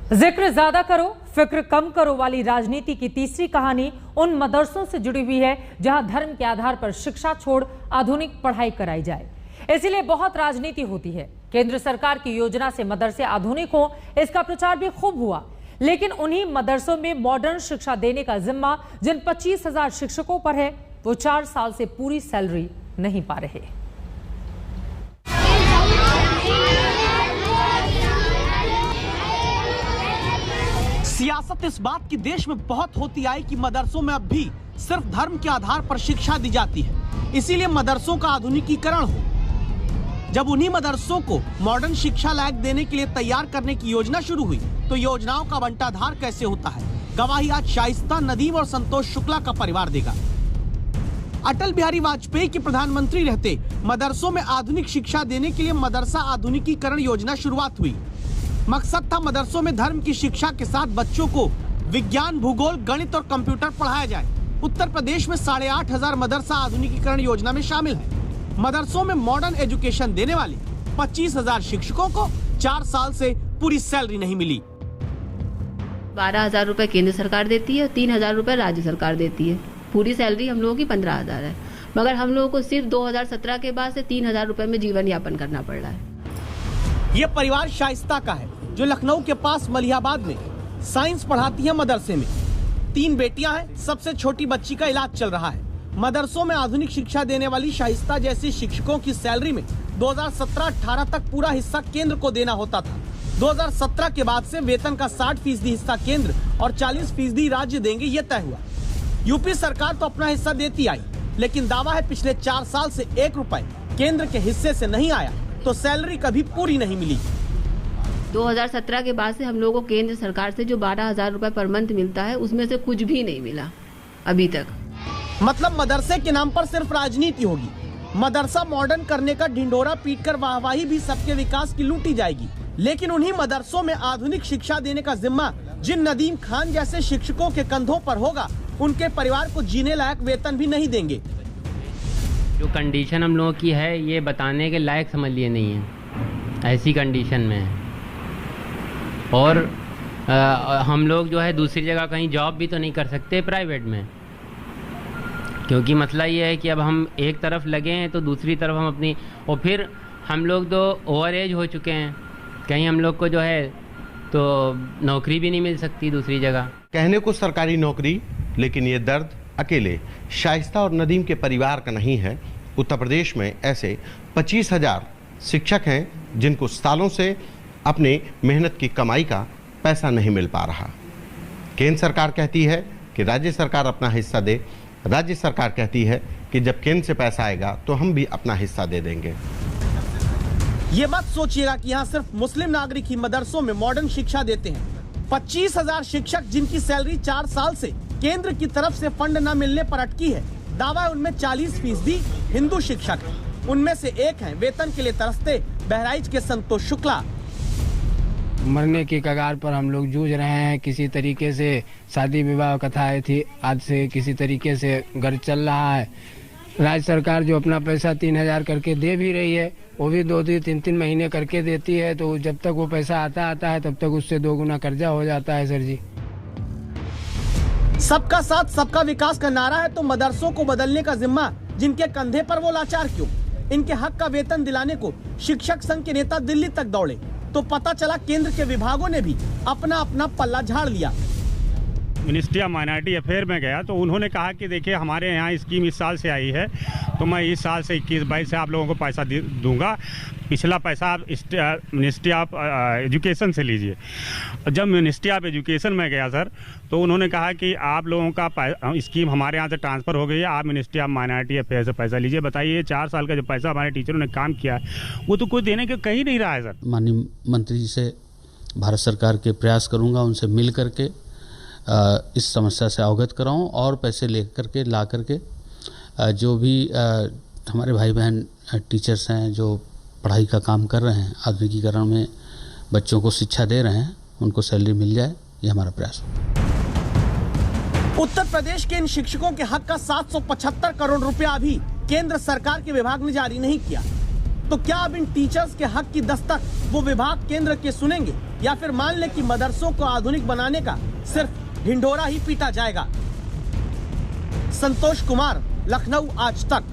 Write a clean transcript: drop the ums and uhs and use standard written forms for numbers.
जिक्र ज्यादा करो फिक्र कम करो वाली राजनीति की तीसरी कहानी उन मदरसों से जुड़ी हुई है जहां धर्म के आधार पर शिक्षा छोड़ आधुनिक पढ़ाई कराई जाए। इसीलिए बहुत राजनीति होती है। केंद्र सरकार की योजना से मदरसे आधुनिक हो, इसका प्रचार भी खूब हुआ, लेकिन उन्हीं मदरसों में मॉडर्न शिक्षा देने का जिम्मा जिन 25,000 शिक्षकों पर है, वो 4 साल से पूरी सैलरी नहीं पा रहे। सियासत इस बात की देश में बहुत होती आई कि मदरसों में अब भी सिर्फ धर्म के आधार पर शिक्षा दी जाती है, इसीलिए मदरसों का आधुनिकीकरण हो। जब उन्हीं मदरसों को मॉडर्न शिक्षा लायक देने के लिए तैयार करने की योजना शुरू हुई, तो योजनाओं का बंटाधार कैसे होता है, गवाही आज शाइस्ता, नदीम और संतोष शुक्ला का परिवार देगा। अटल बिहारी वाजपेयी के प्रधानमंत्री रहते मदरसों में आधुनिक शिक्षा देने के लिए मदरसा आधुनिकीकरण योजना शुरुआत हुई। मकसद था मदरसों में धर्म की शिक्षा के साथ बच्चों को विज्ञान, भूगोल, गणित और कंप्यूटर पढ़ाया जाए। उत्तर प्रदेश में 8,500 मदरसा आधुनिकीकरण योजना में शामिल है। मदरसों में मॉडर्न एजुकेशन देने वाले 25,000 शिक्षकों को 4 साल से पूरी सैलरी नहीं मिली। 12,000 रुपए केंद्र सरकार देती है, 3,000 रुपए राज्य सरकार देती है। पूरी सैलरी हम लोगों की 15,000 है, मगर हम लोगों को सिर्फ 2017 के बाद से 3,000 रुपए में जीवन यापन करना पड़ रहा है। ये परिवार शाइस्ता का है, जो लखनऊ के पास मलिहाबाद में साइंस पढ़ाती है मदरसे में। 3 बेटियां हैं, सबसे छोटी बच्ची का इलाज चल रहा है। मदरसों में आधुनिक शिक्षा देने वाली शाइस्ता जैसी शिक्षकों की सैलरी में 2017-18 तक पूरा हिस्सा केंद्र को देना होता था। 2017 के बाद से वेतन का 60% हिस्सा केंद्र और 40% राज्य देंगे, ये तय हुआ। यूपी सरकार तो अपना हिस्सा देती आई, लेकिन दावा है पिछले 4 साल से 1 रुपए केंद्र के हिस्से से नहीं आया, तो सैलरी कभी पूरी नहीं मिली। 2017 के बाद से हम लोगों को केंद्र सरकार से जो 12,000 रुपए पर मंथ मिलता है, उसमें से कुछ भी नहीं मिला अभी तक। मतलब मदरसे के नाम पर सिर्फ राजनीति होगी। मदरसा मॉडर्न करने का ढिंढोरा पीटकर वाहवाही भी सबके विकास की लूटी जाएगी, लेकिन उन्हीं मदरसों में आधुनिक शिक्षा देने का जिम्मा जिन नदीम खान जैसे शिक्षकों के कंधों पर होगा, उनके परिवार को जीने लायक वेतन भी नहीं देंगे। जो कंडीशन हम लोगों की है, ये बताने के लायक समझ लिए नहीं है। ऐसी कंडीशन में है, और हम लोग जो है दूसरी जगह कहीं जॉब भी तो नहीं कर सकते प्राइवेट में, क्योंकि मसला ये है कि अब हम एक तरफ लगे हैं तो दूसरी तरफ हम अपनी, और फिर हम लोग तो ओवर एज हो चुके हैं, कहीं हम लोग को जो है तो नौकरी भी नहीं मिल सकती दूसरी जगह। कहने को सरकारी नौकरी, लेकिन ये दर्द अकेले शाइस्ता और नदीम के परिवार का नहीं है। उत्तर प्रदेश में ऐसे 25,000 शिक्षक हैं जिनको सालों से अपने मेहनत की कमाई का पैसा नहीं मिल पा रहा। केंद्र सरकार कहती है कि राज्य सरकार अपना हिस्सा दे, राज्य सरकार कहती है कि जब केंद्र से पैसा आएगा तो हम भी अपना हिस्सा दे देंगे। ये मत सोचिएगा कि यहाँ सिर्फ मुस्लिम नागरिक ही मदरसों में मॉडर्न शिक्षा देते हैं। 25,000 शिक्षक जिनकी सैलरी 4 साल से केंद्र की तरफ से फंड न मिलने पर अटकी है, दावा है उनमें 40% हिंदू शिक्षक हैं। उनमें से एक हैं वेतन के लिए तरसते बहराइच के संतोष शुक्ला। मरने की कगार पर हम लोग जूझ रहे हैं। किसी तरीके से शादी विवाह कथाएं थी, आज से किसी तरीके से घर चल रहा है। राज्य सरकार जो अपना पैसा 3,000 करके दे भी रही है, वो भी 2-2, 3-3 महीने करके देती है, तो जब तक वो पैसा आता है तब तक उससे 2 गुना कर्जा हो जाता है। सर जी, सबका साथ सबका विकास का नारा है, तो मदरसों को बदलने का जिम्मा जिनके कंधे पर, वो लाचार क्यों? इनके हक का वेतन दिलाने को शिक्षक संघ के नेता दिल्ली तक दौड़े, तो पता चला केंद्र के विभागों ने भी अपना अपना पल्ला झाड़ लिया। मिनिस्ट्री ऑफ माइनॉरिटी अफेयर में गया तो उन्होंने कहा कि देखिए हमारे यहाँ स्कीम इस साल से आई है, तो मैं इस साल से 21-22 से आप लोगों को पैसा दूंगा, पिछला पैसा आप मिनिस्ट्री ऑफ एजुकेशन से लीजिए। जब मिनिस्ट्री ऑफ एजुकेशन में गया सर, तो उन्होंने कहा कि आप लोगों का स्कीम हमारे यहाँ से ट्रांसफ़र हो गई है, आप मिनिस्ट्री ऑफ माइनॉरिटी अफेयर से पैसा लीजिए। बताइए 4 साल का जो पैसा हमारे टीचरों ने काम किया है, वो तो कोई देने के कहीं नहीं रहा है सर। माननीय मंत्री जी से भारत सरकार के प्रयास करूँगा, उनसे मिल करके इस समस्या से अवगत कराऊं और पैसे लेकर के ला करके जो भी हमारे भाई बहन टीचर्स हैं जो पढ़ाई का काम कर रहे हैं, आधुनिकीकरण में बच्चों को शिक्षा दे रहे हैं, उनको सैलरी मिल जाए, ये हमारा प्रयास हो। उत्तर प्रदेश के इन शिक्षकों के हक का 775 करोड़ रुपया अभी केंद्र सरकार के विभाग ने जारी नहीं किया। तो क्या अब इन टीचर्स के हक की दस्तक वो विभाग केंद्र के सुनेंगे, या फिर मान ले कि मदरसों को आधुनिक बनाने का सिर्फ ढिंढोरा ही पीटा जाएगा? संतोष कुमार, लखनऊ आज तक।